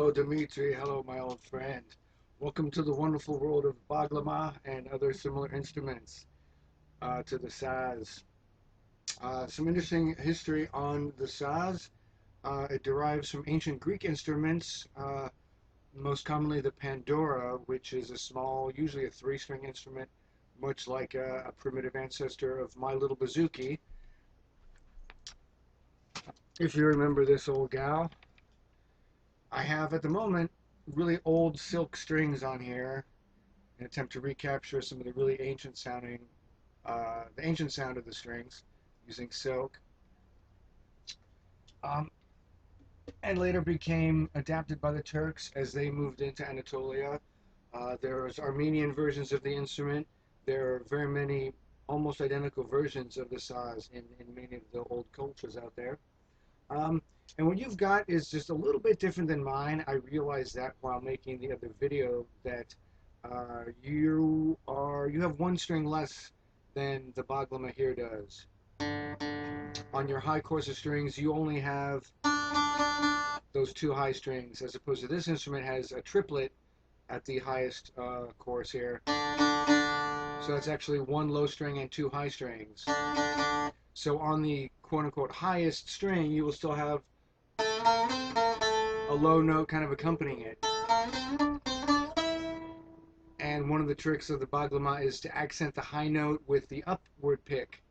Hello, Dmitri. Hello, my old friend. Welcome to the wonderful world of baglama and other similar instruments, to the saz. Some interesting history on the saz. It derives from ancient Greek instruments, most commonly the pandora, which is a small, usually a three-string instrument, much like a primitive ancestor of my little bouzouki. If you remember this old gal, I have at the moment really old silk strings on here in an attempt to recapture some of the really ancient sounding, the ancient sound of the strings using silk. Um, and later became adapted by the Turks as they moved into Anatolia. There's Armenian versions of the instrument. There are very many almost identical versions of the saz in many of the old cultures out there. Um, and what you've got is just a little bit different than mine. I realized that while making the other video that you have one string less than the baglama here does. On your high course of strings, you only have those two high strings, as opposed to this instrument has a triplet at the highest chorus here. So that's actually one low string and two high strings. So on the quote-unquote highest string, you will still have a low note kind of accompanying it. And one of the tricks of the baglama is to accent the high note with the upward pick,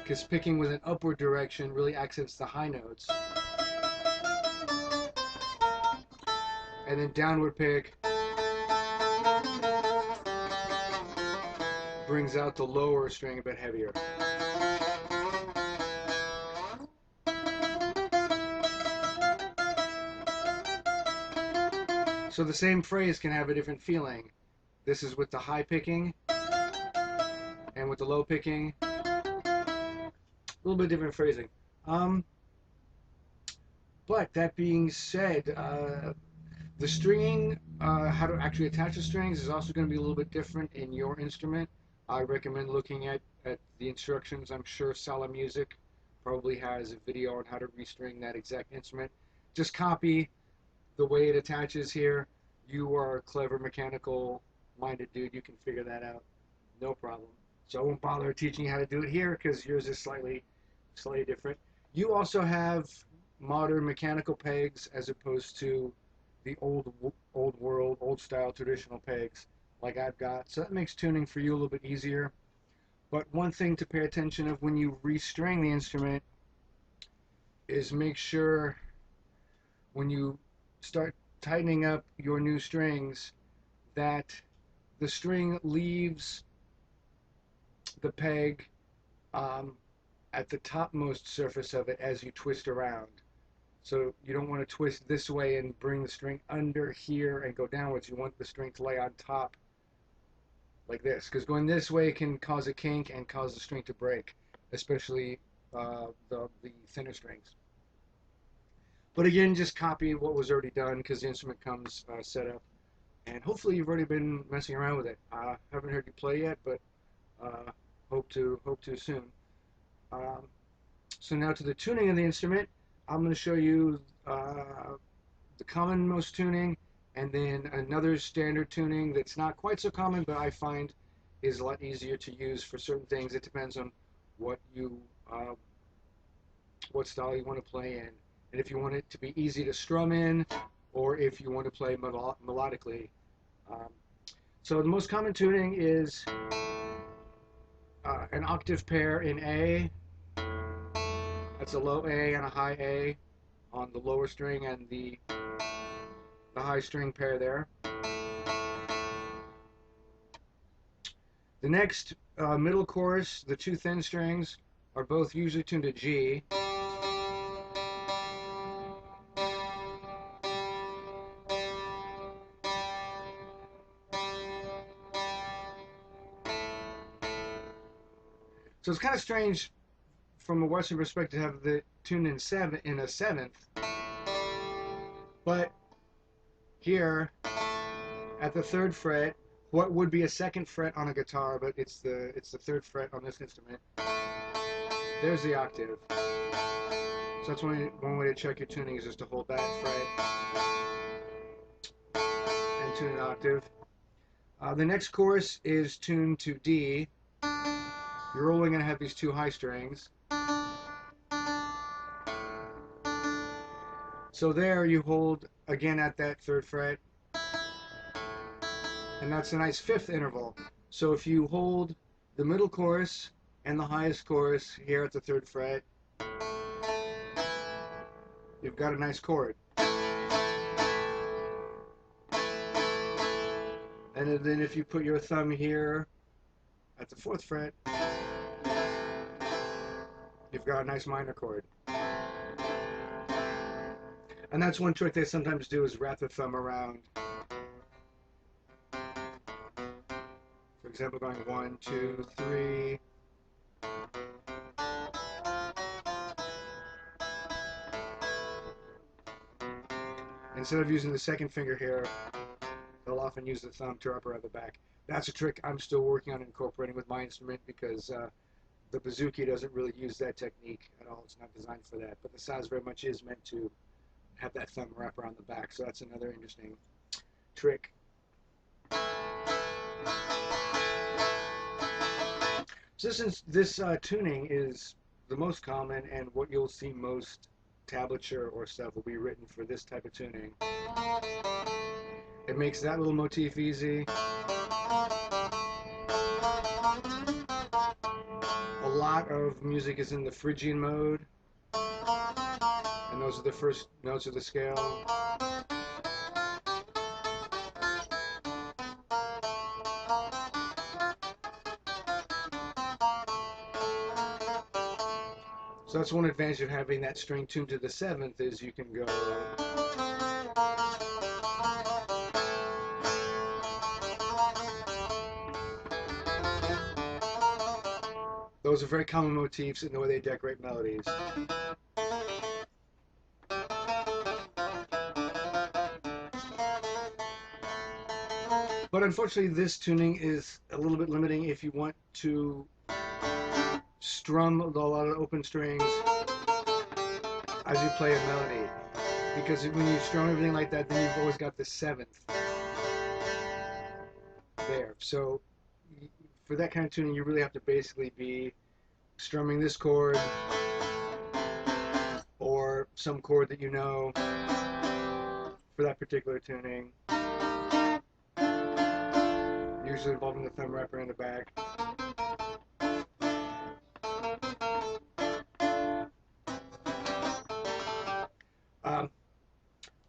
because picking with an upward direction really accents the high notes. And then downward pick brings out the lower string a bit heavier. So the same phrase can have a different feeling. This is with the high picking, and with the low picking, a little bit different phrasing. But that being said, the stringing, how to actually attach the strings is also going to be a little bit different in your instrument. I recommend looking at the instructions. I'm sure Sala Music probably has a video on how to restring that exact instrument. Just copy the way it attaches here. You are a clever mechanical minded dude. You can figure that out. No problem. So I won't bother teaching you how to do it here because yours is slightly different. You also have modern mechanical pegs as opposed to the old world, old style traditional pegs like I've got. So that makes tuning for you a little bit easier. But one thing to pay attention of when you restring the instrument is make sure when you start tightening up your new strings that the string leaves the peg at the topmost surface of it as you twist around. So you don't want to twist this way and bring the string under here and go downwards. You want the string to lay on top like this, because going this way can cause a kink and cause the string to break, especially the thinner strings. But again, just copy what was already done because the instrument comes set up. And hopefully you've already been messing around with it. Haven't heard you play yet, but hope to soon. So now to the tuning of the instrument. I'm going to show you the commonmost tuning and then another standard tuning that's not quite so common, but I find is a lot easier to use for certain things. It depends on what style you want to play in, and if you want it to be easy to strum in, or if you want to play melodically. So the most common tuning is an octave pair in A. That's a low A and a high A on the lower string, and the high string pair there. The next middle chorus, the two thin strings, are both usually tuned to G. So it's kind of strange from a Western perspective to have the tune in a seventh, but here at the third fret, what would be a second fret on a guitar, but it's the third fret on this instrument. There's the octave. So that's one way to check your tuning is just to hold that fret tune an octave. The next chorus is tuned to D. You're only going to have these two high strings. So there you hold again at that third fret, and that's a nice fifth interval. So if you hold the middle chorus and the highest chorus here at the third fret, you've got a nice chord. And then if you put your thumb here at the fourth fret, you've got a nice minor chord. And that's one trick they sometimes do, is wrap the thumb around. For example, going 1, 2, 3. Instead of using the second finger here, they'll often use the thumb to wrap around the back. That's a trick I'm still working on incorporating with my instrument, because the bouzouki doesn't really use that technique at all. It's not designed for that. But the saz very much is meant to have that thumb wrap around the back. So that's another interesting trick. So this tuning is the most common, and what you'll see most tablature or stuff will be written for this type of tuning. It makes that little motif easy. A lot of music is in the Phrygian mode, and those are the first notes of the scale. So that's one advantage of having that string tuned to the seventh, is you can go. Those are very common motifs in the way they decorate melodies. But unfortunately, this tuning is a little bit limiting if you want to strum a lot of open strings as you play a melody. Because when you strum everything like that, then you've always got the seventh there. So for that kind of tuning, you really have to basically be strumming this chord or some chord that you know for that particular tuning, usually involving the thumb wrapper in the back.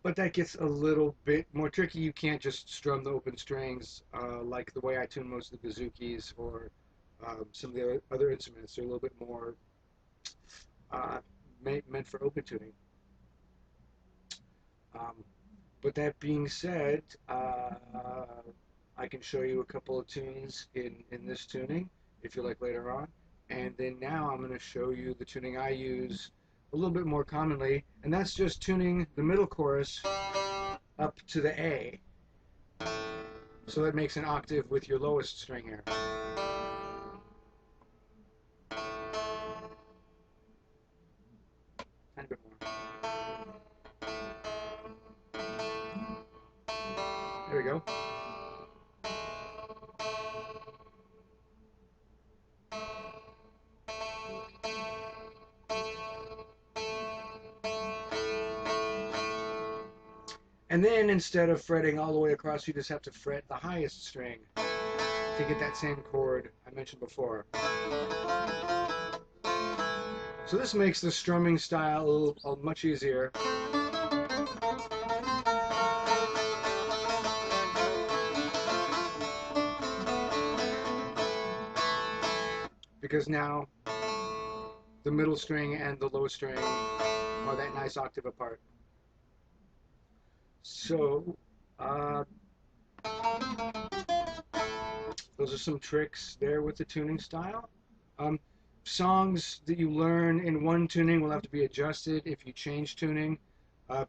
But that gets a little bit more tricky. You can't just strum the open strings like the way I tune most of the bouzouki's or some of the other instruments. They're a little bit more meant for open tuning. But that being said, I can show you a couple of tunes in this tuning if you like later on. And then now I'm going to show you the tuning I use a little bit more commonly, and that's just tuning the middle chorus up to the A. So that makes an octave with your lowest string here. Tiny bit more. There we go. And then instead of fretting all the way across, you just have to fret the highest string to get that same chord I mentioned before. So this makes the strumming style much easier. Because now the middle string and the low string are that nice octave apart. So those are some tricks there with the tuning style. Songs that you learn in one tuning will have to be adjusted if you change tuning.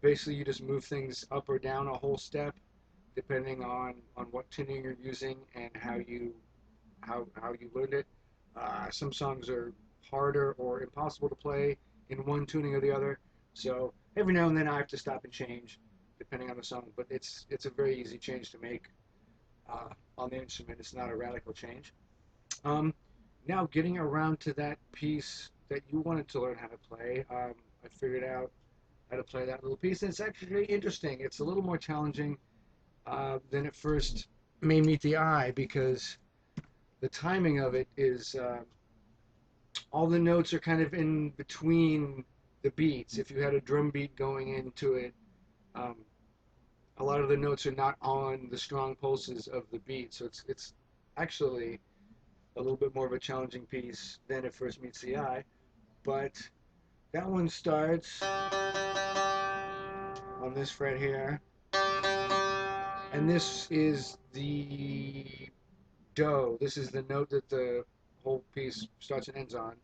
Basically, you just move things up or down a whole step, depending on what tuning you're using and how you learned it. Some songs are harder or impossible to play in one tuning or the other. So every now and then I have to stop and change, depending on the song. But it's a very easy change to make on the instrument. It's not a radical change. Um, Now getting around to that piece that you wanted to learn how to play, I figured out how to play that little piece, and it's actually interesting. It's a little more challenging than it first may meet the eye because the timing of it is all the notes are kind of in between the beats. If you had a drum beat going into it, um, a lot of the notes are not on the strong pulses of the beat, so it's actually a little bit more of a challenging piece than it first meets the eye. But that one starts on this fret here, and this is the do. This is the note that the whole piece starts and ends on.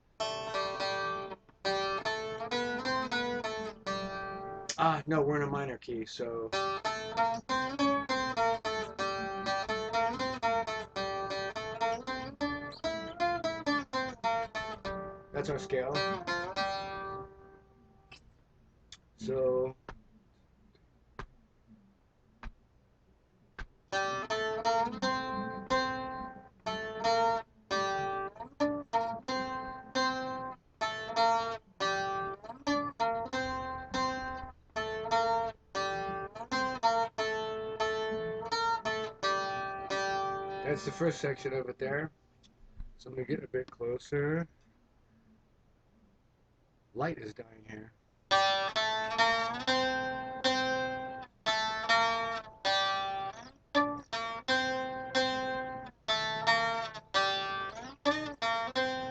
No, we're in a minor key, so that's our scale. So that's the first section of it there. So I'm gonna get a bit closer. Light is dying here.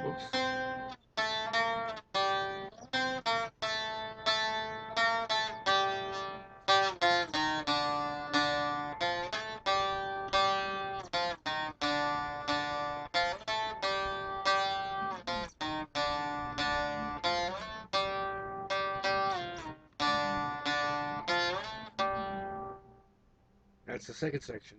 Oops. That's the second section.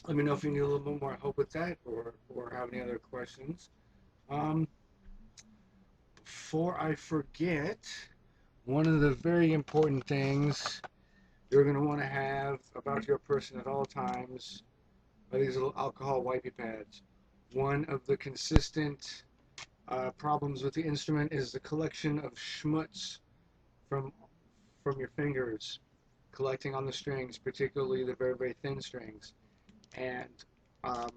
Let me know if you need a little bit more help with that or have any other questions. Um, Before I forget, one of the very important things you're going to want to have about your person at all times are these little alcohol wipey pads. One of the consistent problems with the instrument is the collection of schmutz from from your fingers collecting on the strings, particularly the very, very thin strings. And um,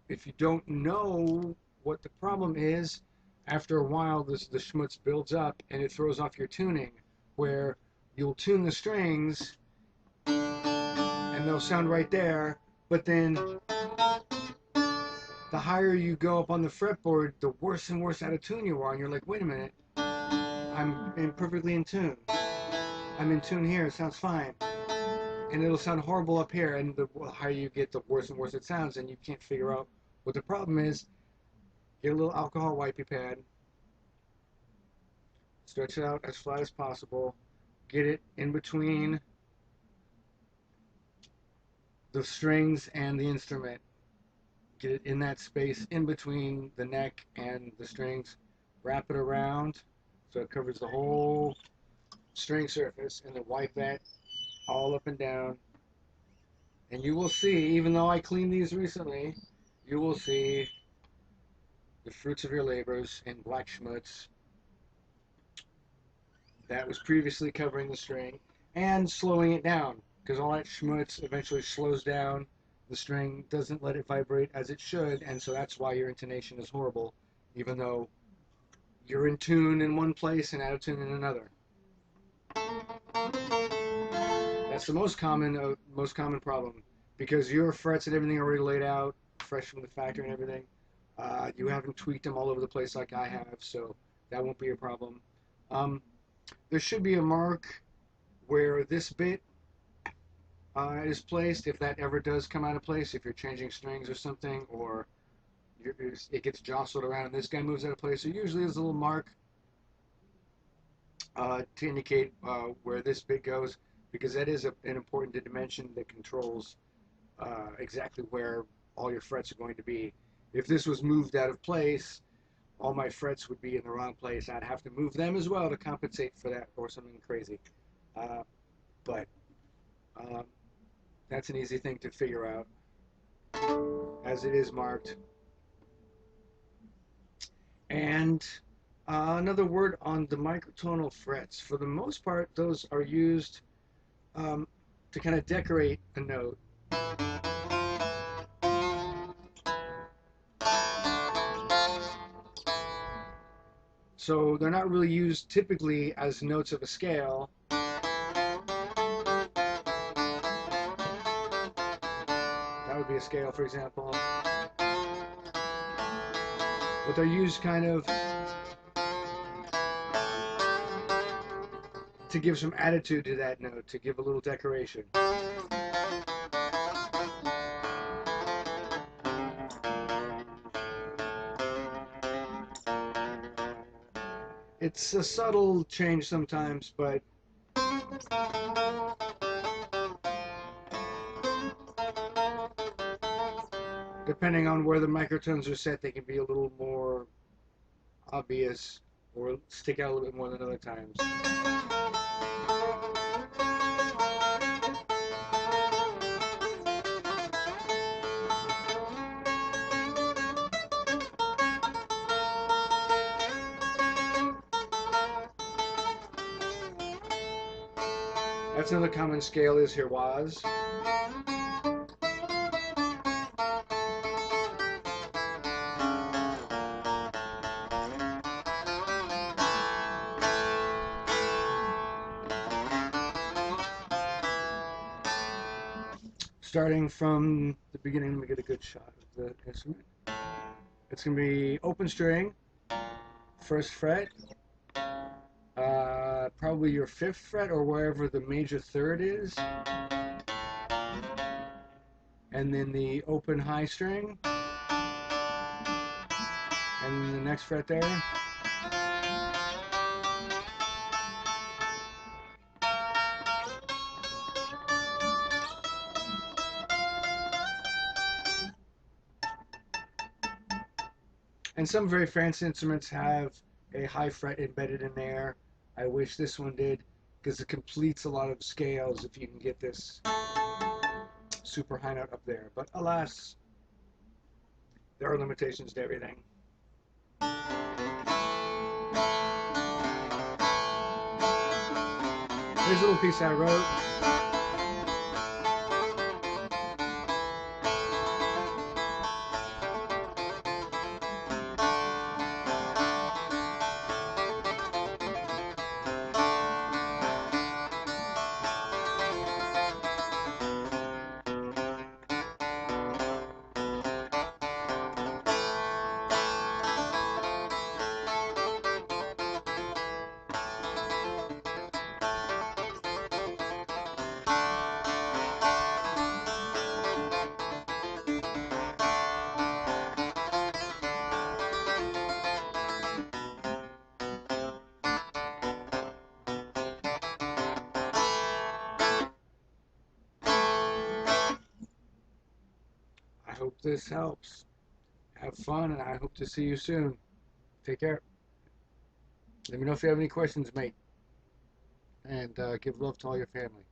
if you don't know what the problem is, after a while the schmutz builds up and it throws off your tuning, where you'll tune the strings and they'll sound right there, but then the higher you go up on the fretboard, the worse and worse out of tune you are, and you're like, wait a minute, perfectly in tune. I'm in tune here, it sounds fine. And it'll sound horrible up here, and the higher you get, the worse and worse it sounds, and you can't figure out what the problem is. Get a little alcohol wipey pad, stretch it out as flat as possible, get it in between the strings and the instrument. Get it in that space in between the neck and the strings. Wrap it around so it covers the whole string surface, and then wipe that all up and down. And you will see, even though I cleaned these recently, you will see the fruits of your labors in black schmutz that was previously covering the string and slowing it down, because all that schmutz eventually slows down the string, doesn't let it vibrate as it should, and so that's why your intonation is horrible, even though you're in tune in one place and out of tune in another. That's the most common problem, because your frets and everything are already laid out, fresh from the factory and everything. You haven't tweaked them all over the place like I have, so that won't be a problem. There should be a mark where this bit is placed, if that ever does come out of place, if you're changing strings or something, or it gets jostled around and this guy moves out of place. So usually there's a little mark to indicate where this bit goes, because that is an important dimension that controls exactly where all your frets are going to be. If this was moved out of place, all my frets would be in the wrong place. I'd have to move them as well to compensate for that, or something crazy. Uh, but um, that's an easy thing to figure out, as it is marked. And another word on the microtonal frets. For the most part, those are used um, to kind of decorate a note. So they're not really used typically as notes of a scale. That would be a scale, for example. But they're used kind of to give some attitude to that note, to give a little decoration. It's a subtle change sometimes, but depending on where the microtones are set, they can be a little more obvious or stick out a little bit more than other times. That's another common scale is Hirwaz. Starting from the beginning, let me get a good shot of the instrument. It's going to be open string, first fret, probably your fifth fret or wherever the major third is, and then the open high string, and the next fret there. And some very fancy instruments have a high fret embedded in there. I wish this one did, because it completes a lot of scales if you can get this super high note up there. But alas, there are limitations to everything. Here's a little piece I wrote. I hope this helps. Have fun, and I hope to see you soon. Take care. Let me know if you have any questions, mate. And give love to all your family.